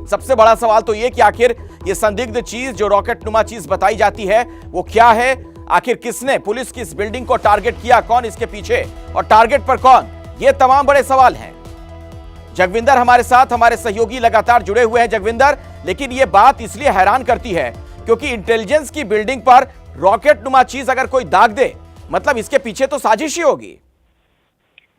सबसे बड़ा सवाल तो ये कि आखिर ये संदिग्ध चीज जो रॉकेट नुमा चीज बताई जाती है वो क्या है, आखिर किसने पुलिस की इस बिल्डिंग को टारगेट किया, कौन इसके पीछे और टारगेट पर कौन, ये तमाम बड़े सवाल हैं। जगविंदर हमारे साथ, हमारे सहयोगी लगातार जुड़े हुए हैं। जगविंदर, लेकिन ये बात इसलिए हैरान करती है क्योंकि इंटेलिजेंस की बिल्डिंग पर रॉकेट नुमा चीज अगर कोई दाग दे, मतलब इसके पीछे तो साजिश ही होगी।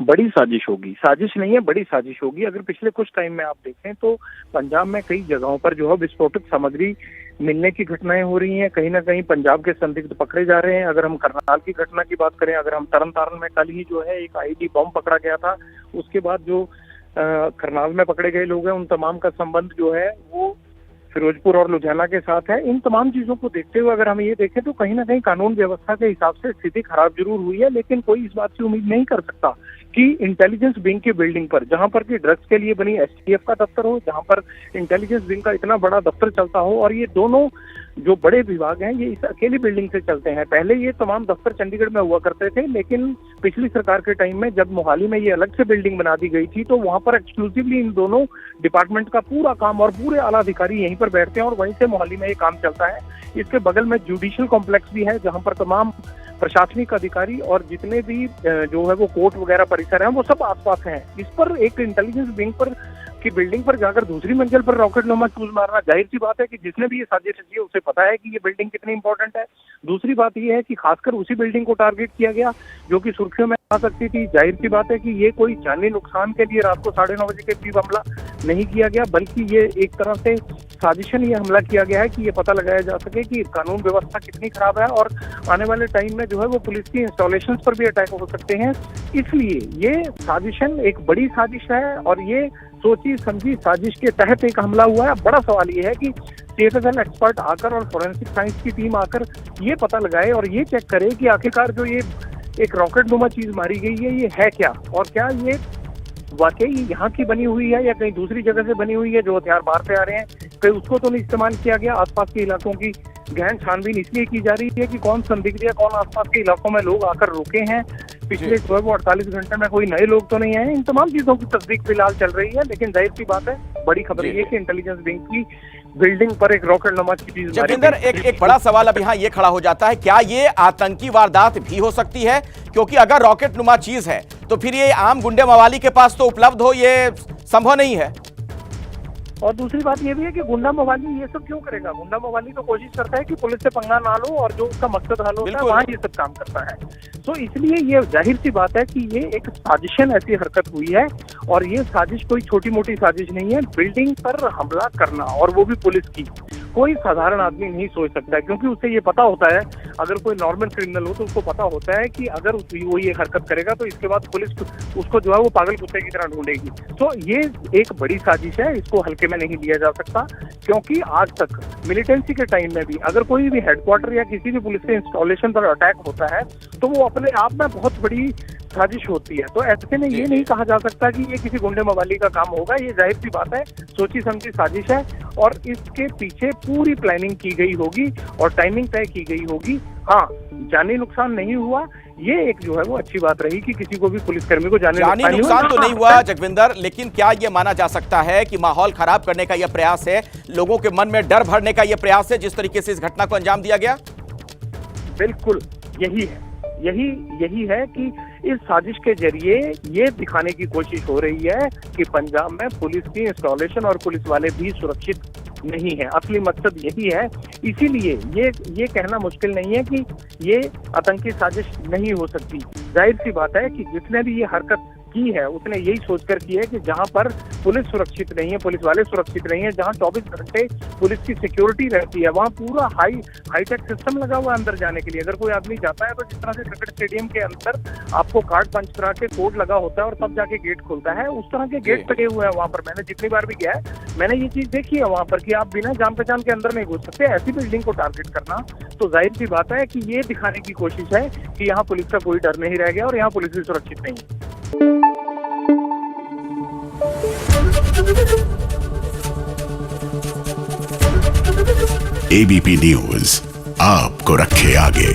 बड़ी साजिश होगी, साजिश नहीं है, बड़ी साजिश होगी। अगर पिछले कुछ टाइम में आप देखें तो पंजाब में कई जगहों पर जो है विस्फोटक सामग्री मिलने की घटनाएं हो रही हैं। कहीं ना कहीं पंजाब के संदिग्ध पकड़े जा रहे हैं। अगर हम करनाल की घटना की बात करें, अगर हम तरन तारण में कल ही जो है एक आईडी बम पकड़ा गया था, उसके बाद जो करनाल में पकड़े गए लोग हैं उन तमाम का संबंध जो है वो फिरोजपुर और लुधियाना के साथ है। इन तमाम चीजों को देखते हुए अगर हम ये देखें तो कहीं ना कहीं कानून व्यवस्था के हिसाब से स्थिति खराब जरूर हुई है, लेकिन कोई इस बात की उम्मीद नहीं कर सकता कि इंटेलिजेंस विंग की बिल्डिंग पर, जहां पर कि ड्रग्स के लिए बनी एसटीएफ का दफ्तर हो, जहां पर इंटेलिजेंस विंग का इतना बड़ा दफ्तर चलता हो, और ये दोनों जो बड़े विभाग हैं ये इस अकेली बिल्डिंग से चलते हैं। पहले ये तमाम दफ्तर चंडीगढ़ में हुआ करते थे, लेकिन पिछली सरकार के टाइम में जब मोहाली में ये अलग से बिल्डिंग बना दी गई थी तो वहां पर एक्सक्लूसिवली इन दोनों डिपार्टमेंट का पूरा काम और पूरे आला अधिकारी यहीं पर बैठते हैं और वहीं से मोहाली में ये काम चलता है। इसके बगल में जुडिशियल कॉम्प्लेक्स भी है जहां पर तमाम प्रशासनिक अधिकारी और जितने भी जो है वो कोर्ट वगैरह परिसर हैं वो सब आसपास हैं। इस पर एक इंटेलिजेंस विंग पर की बिल्डिंग पर जाकर दूसरी मंजिल पर रॉकेट नुमा चूज मारना, जाहिर सी बात है कि जिसने भी ये साजिश रची है उसे पता है कि ये बिल्डिंग कितनी इंपॉर्टेंट है। दूसरी बात ये है कि खासकर उसी बिल्डिंग को टारगेट किया गया जो कि सुर्खियों में आ सकती थी। जाहिर सी बात है कि ये कोई जानी नुकसान के लिए रात को 9:30 बजे के करीब हमला नहीं किया गया, बल्कि ये एक तरह से साजिशन ये हमला किया गया है कि ये पता लगाया जा सके कि कानून व्यवस्था कितनी खराब है और आने वाले टाइम में जो है वो पुलिस की इंस्टॉलेशंस पर भी अटैक हो सकते हैं। इसलिए ये साजिशन एक बड़ी साजिश है और ये सोची समझी साजिश के तहत एक हमला हुआ है। बड़ा सवाल ये है कि सीएफएसएल एक्सपर्ट आकर और फोरेंसिक साइंस की टीम आकर ये पता लगाए और ये चेक करे कि आखिरकार जो ये एक रॉकेट नुमा चीज मारी गई है ये है क्या, और क्या ये वाकई यहाँ की बनी हुई है या कहीं दूसरी जगह से बनी हुई है। जो हथियार बाहर से आ रहे हैं कहीं उसको तो नहीं इस्तेमाल किया गया। आसपास के इलाकों की गहन छानबीन इसलिए की जा रही है कि कौन संदिग्ध है, कौन आसपास के इलाकों में लोग आकर रुके हैं, पिछले 48 घंटे में कोई नए लोग तो नहीं आए। इन तमाम चीजों की तस्दीक फिलहाल चल रही है, लेकिन जाहिर सी बात है बड़ी खबर ये है कि इंटेलिजेंस विंग की बिल्डिंग पर एक रॉकेट नुमा चीज। जगविंदर, एक बड़ा सवाल अब यहाँ ये खड़ा हो जाता है, क्या ये आतंकी वारदात भी हो सकती है? क्योंकि अगर रॉकेट नुमा चीज है तो फिर ये आम गुंडे मवाली के पास तो उपलब्ध हो ये संभव नहीं है। और दूसरी बात ये भी है कि गुंडा मवाली ये सब क्यों करेगा? गुंडा मवाली तो कोशिश करता है कि पुलिस से पंगा ना लो और जो उसका मकसद हल होता है वहाँ ये सब काम करता है। तो इसलिए ये जाहिर सी बात है कि ये एक साजिशन ऐसी हरकत हुई है और ये साजिश कोई छोटी मोटी साजिश नहीं है। बिल्डिंग पर हमला करना और वो भी पुलिस की, कोई साधारण आदमी नहीं सोच सकता है, क्योंकि उसे ये पता होता है, अगर कोई नॉर्मल क्रिमिनल हो तो उसको पता होता है कि अगर वो ये हरकत करेगा तो इसके बाद पुलिस उसको जो है वो पागल कुत्ते की तरह ढूंढेगी। तो ये एक बड़ी साजिश है, इसको हल्के में नहीं लिया जा सकता, क्योंकि आज तक मिलिटेंसी के टाइम में भी अगर कोई भी हेडक्वार्टर या किसी भी पुलिस के इंस्टॉलेशन पर अटैक होता है तो वो अपने आप में बहुत बड़ी साजिश होती है। तो ऐसे में ये नहीं कहा जा सकता कि ये किसी गुंडे मवाली का काम होगा। ये जाहिर सी बात है सोची समझी साजिश है और इसके पीछे पूरी प्लानिंग की गई होगी और टाइमिंग तय की गई होगी। हाँ, जानी नुकसान नहीं हुआ, ये एक जो है वो अच्छी बात रही कि किसी को भी पुलिसकर्मी को जानी नुकसान तो नहीं हुआ जगविंदर, लेकिन क्या ये माना जा सकता है कि माहौल खराब करने का यह प्रयास है, लोगों के मन में डर भरने का यह प्रयास है जिस तरीके से इस घटना को अंजाम दिया गया? बिल्कुल यही है, यही है कि इस साजिश के जरिए ये दिखाने की कोशिश हो रही है कि पंजाब में पुलिस की इंस्टॉलेशन और पुलिस वाले भी सुरक्षित नहीं है। असली मकसद यही है। इसीलिए ये कहना मुश्किल नहीं है कि ये आतंकी साजिश नहीं हो सकती। जाहिर सी बात है कि जिसने भी ये हरकत की है उसने यही सोचकर की है कि जहां पर पुलिस सुरक्षित नहीं है, पुलिस वाले सुरक्षित नहीं है, जहां 24 घंटे पुलिस की सिक्योरिटी रहती है, वहां पूरा हाईटेक सिस्टम लगा हुआ है अंदर जाने के लिए। अगर कोई आदमी जाता है तो जिस तरह से क्रिकेट स्टेडियम के अंदर आपको कार्ड पंच करा के कोड लगा होता है और तब जाके गेट खुलता है, उस तरह के गेट लगे हुए हैं वहां पर। मैंने जितनी बार भी गया है मैंने ये चीज देखी है वहां पर कि आप बिना जान पहचान के अंदर नहीं घुस सकते। ऐसी बिल्डिंग को टारगेट करना तो जाहिर सी बात है कि ये दिखाने की कोशिश है कि यहाँ पुलिस का कोई डर नहीं रह गया और यहाँ पुलिस भी सुरक्षित नहीं है। एबीपी न्यूज आपको रखे आगे।